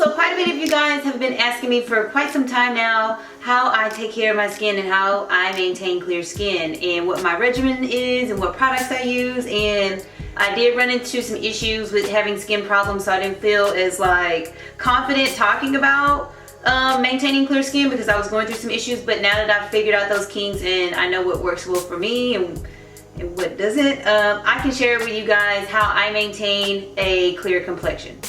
So quite a bit of you guys have been asking me for quite some time now how I take care of my skin and how I maintain clear skin and what my regimen is and what products I use. And I did run into some issues with having skin problems, so I didn't feel as confident talking about maintaining clear skin because I was going through some issues. But now that I've figured out those kinks and I know what works well for me and what doesn't, I can share with you guys how I maintain a clear complexion.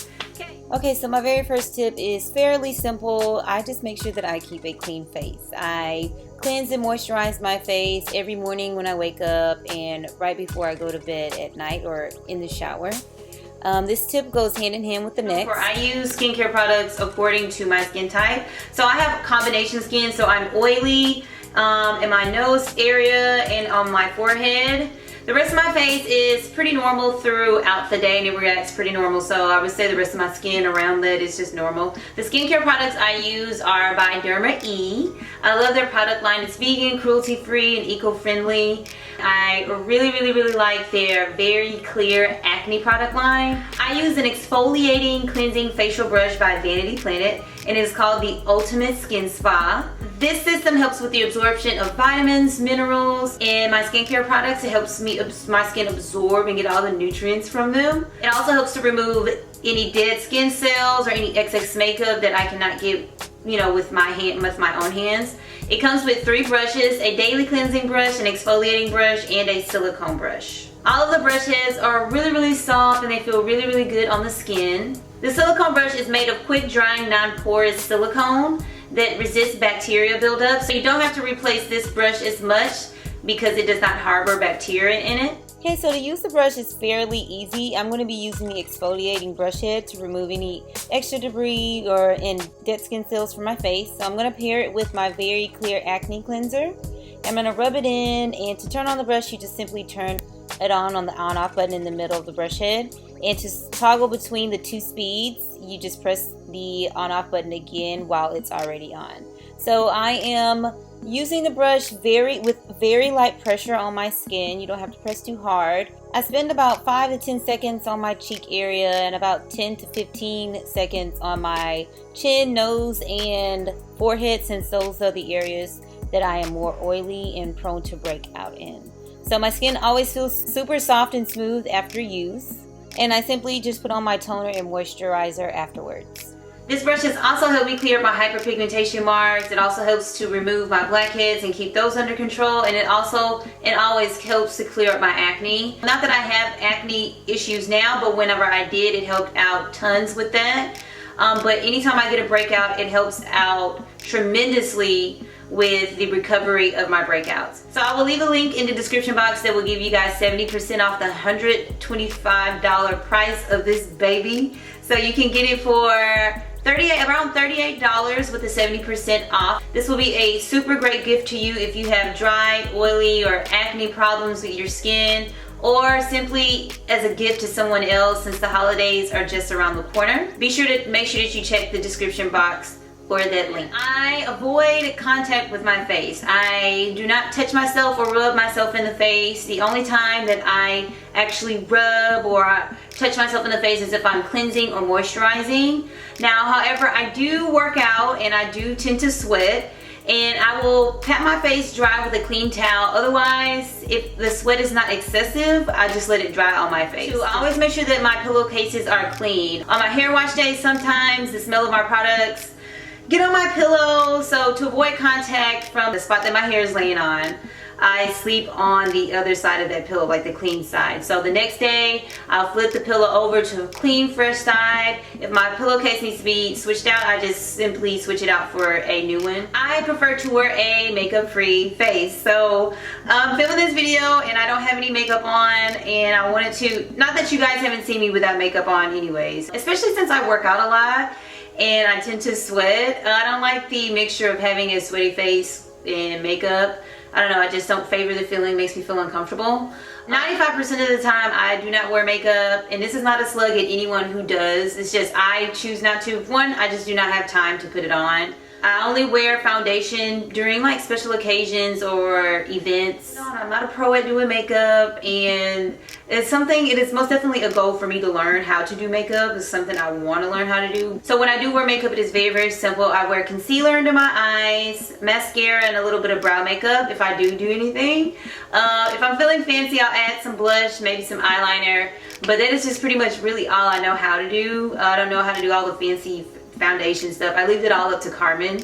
Okay, so my very first tip is fairly simple. I just make sure that I keep a clean face. I cleanse and moisturize my face every morning when I wake up and right before I go to bed at night or in the shower. This tip goes hand in hand with the next. I use skincare products according to my skin type. So I have combination skin, so I'm oily in my nose area and on my forehead. The rest of my face is pretty normal throughout the day and it reacts pretty normal, so I would say the rest of my skin around that is just normal. The skincare products I use are by Derma E. I love their product line. It's vegan, cruelty-free, and eco-friendly. I really like their very clear acne product line. I use an exfoliating cleansing facial brush by Vanity Planet and it is called the Ultimate Skin Spa. This system helps with the absorption of vitamins, minerals, and my skincare products. It helps my skin absorb and get all the nutrients from them. It also helps to remove any dead skin cells or any excess makeup that I cannot get, with my own hands. It comes with 3 brushes, a daily cleansing brush, an exfoliating brush, and a silicone brush. All of the brushes are really soft and they feel really good on the skin. The silicone brush is made of quick drying, non-porous silicone that resists bacteria buildup, so you don't have to replace this brush as much because it does not harbor bacteria in it. Okay, so to use the brush is fairly easy. I'm going to be using the exfoliating brush head to remove any extra debris or dead skin cells from my face. So I'm going to pair it with my very clear acne cleanser. I'm going to rub it in, and to turn on the brush you just simply turn it on the on-off button in the middle of the brush head. And to toggle between the 2 speeds, you just press the on-off button again while it's already on. So I am using the brush with very light pressure on my skin. You don't have to press too hard. I spend about 5 to 10 seconds on my cheek area and about 10 to 15 seconds on my chin, nose, and forehead, since those are the areas that I am more oily and prone to break out in. So my skin always feels super soft and smooth after use. And I simply just put on my toner and moisturizer afterwards. This brush has also helped me clear up my hyperpigmentation marks. It also helps to remove my blackheads and keep those under control. And it always helps to clear up my acne. Not that I have acne issues now, but whenever I did, it helped out tons with that. But anytime I get a breakout, it helps out tremendously with the recovery of my breakouts. So I will leave a link in the description box that will give you guys 70% off the $125 price of this baby. So you can get it for around $38 with the 70% off. This will be a super great gift to you if you have dry, oily, or acne problems with your skin, or simply as a gift to someone else since the holidays are just around the corner. Be sure to make sure that you check the description box for that link. I avoid contact with my face. I do not touch myself or rub myself in the face. The only time that I actually rub or touch myself in the face is if I'm cleansing or moisturizing. Now, however, I do work out and I do tend to sweat, and I will pat my face dry with a clean towel. Otherwise, if the sweat is not excessive, I just let it dry on my face. So I always make sure that my pillowcases are clean. On my hair wash days, sometimes the smell of my products get on my pillow, so to avoid contact from the spot that my hair is laying on, I sleep on the other side of that pillow, like the clean side. So the next day, I'll flip the pillow over to a clean, fresh side. If my pillowcase needs to be switched out, I just simply switch it out for a new one. I prefer to wear a makeup-free face. So I'm filming this video and I don't have any makeup on, and I wanted to, not that you guys haven't seen me without makeup on anyways, especially since I work out a lot and I tend to sweat. I don't like the mixture of having a sweaty face and makeup. I don't know, I just don't favor the feeling. It makes me feel uncomfortable. 95% of the time I do not wear makeup, and this is not a slug at anyone who does. It's just I choose not to. One, I just do not have time to put it on. I only wear foundation during like special occasions or events. No, I'm not a pro at doing makeup, and it is most definitely a goal for me to learn how to do makeup. It's something I want to learn how to do. So when I do wear makeup, it is very, very simple. I wear concealer under my eyes, mascara, and a little bit of brow makeup if I do anything. If I'm feeling fancy, I'll add some blush, maybe some eyeliner, but that is just pretty much really all I know how to do. I don't know how to do all the fancy foundation stuff. I leave it all up to Carmen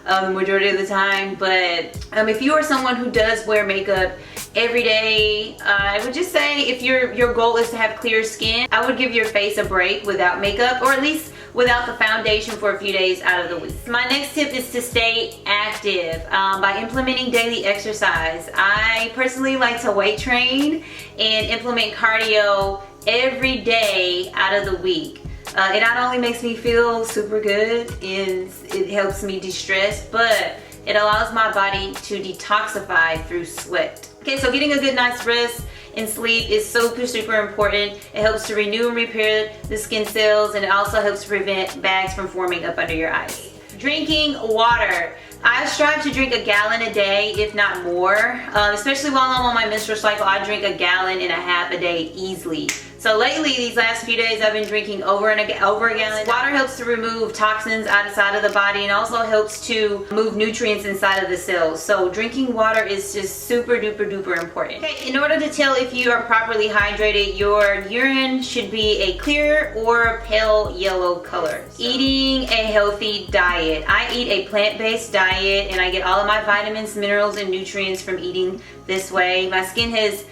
the majority of the time. But if you are someone who does wear makeup every day, I would just say if your goal is to have clear skin, I would give your face a break without makeup, or at least without the foundation for a few days out of the week. My next tip is to stay active by implementing daily exercise. I personally like to weight train and implement cardio every day out of the week. It not only makes me feel super good and it helps me de-stress, but it allows my body to detoxify through sweat. Okay, so getting a good night's rest and sleep is super important. It helps to renew and repair the skin cells, and it also helps to prevent bags from forming up under your eyes. Drinking water. I strive to drink a gallon a day, if not more. Especially while I'm on my menstrual cycle, I drink a gallon and a half a day easily. So lately, these last few days, I've been drinking over a gallon. Water helps to remove toxins outside of the body, and also helps to move nutrients inside of the cells. So drinking water is just super duper important. Okay, in order to tell if you are properly hydrated, your urine should be a clear or pale yellow color. Eating a healthy diet. I eat a plant-based diet, and I get all of my vitamins, minerals, and nutrients from eating this way. My skin has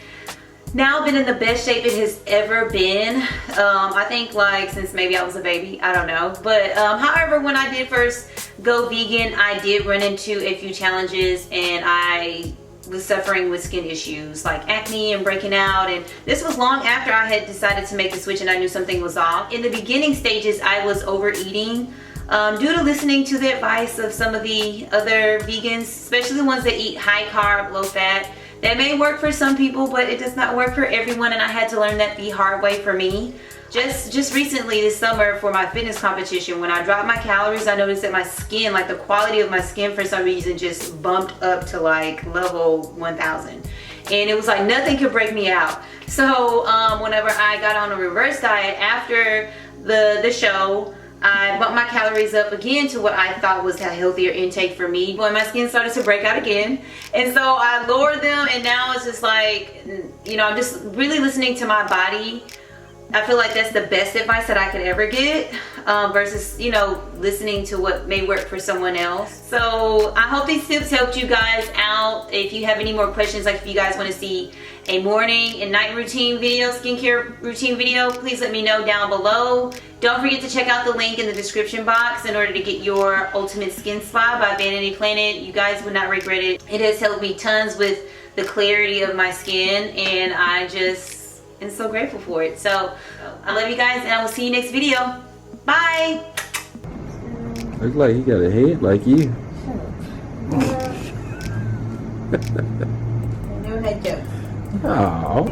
now been in the best shape it has ever been. I think like since maybe I was a baby, I don't know. But however, when I did first go vegan, I did run into a few challenges, and I was suffering with skin issues like acne and breaking out, and this was long after I had decided to make the switch and I knew something was off. In the beginning stages, I was overeating due to listening to the advice of some of the other vegans, especially the ones that eat high carb, low fat. That may work for some people, but it does not work for everyone, and I had to learn that the hard way for me. Just recently this summer for my fitness competition, when I dropped my calories, I noticed that my skin, like the quality of my skin for some reason just bumped up to like level 1000. And it was like nothing could break me out. So whenever I got on a reverse diet after the show, I bumped my calories up again to what I thought was a healthier intake for me. When my skin started to break out again, and so I lowered them, and now it's just like, you know, I'm just really listening to my body. I feel like that's the best advice that I could ever get versus, you know, listening to what may work for someone else. So I hope these tips helped you guys out. If you have any more questions, like if you guys want to see a morning and night routine video, skincare routine video, please let me know down below. Don't forget to check out the link in the description box in order to get your Ultimate Skin Spa by Vanity Planet. You guys would not regret it. It has helped me tons with the clarity of my skin, and I just am so grateful for it. So I love you guys, and I will see you next video. Bye. Looks like he got a head like you. No head joke. Oh.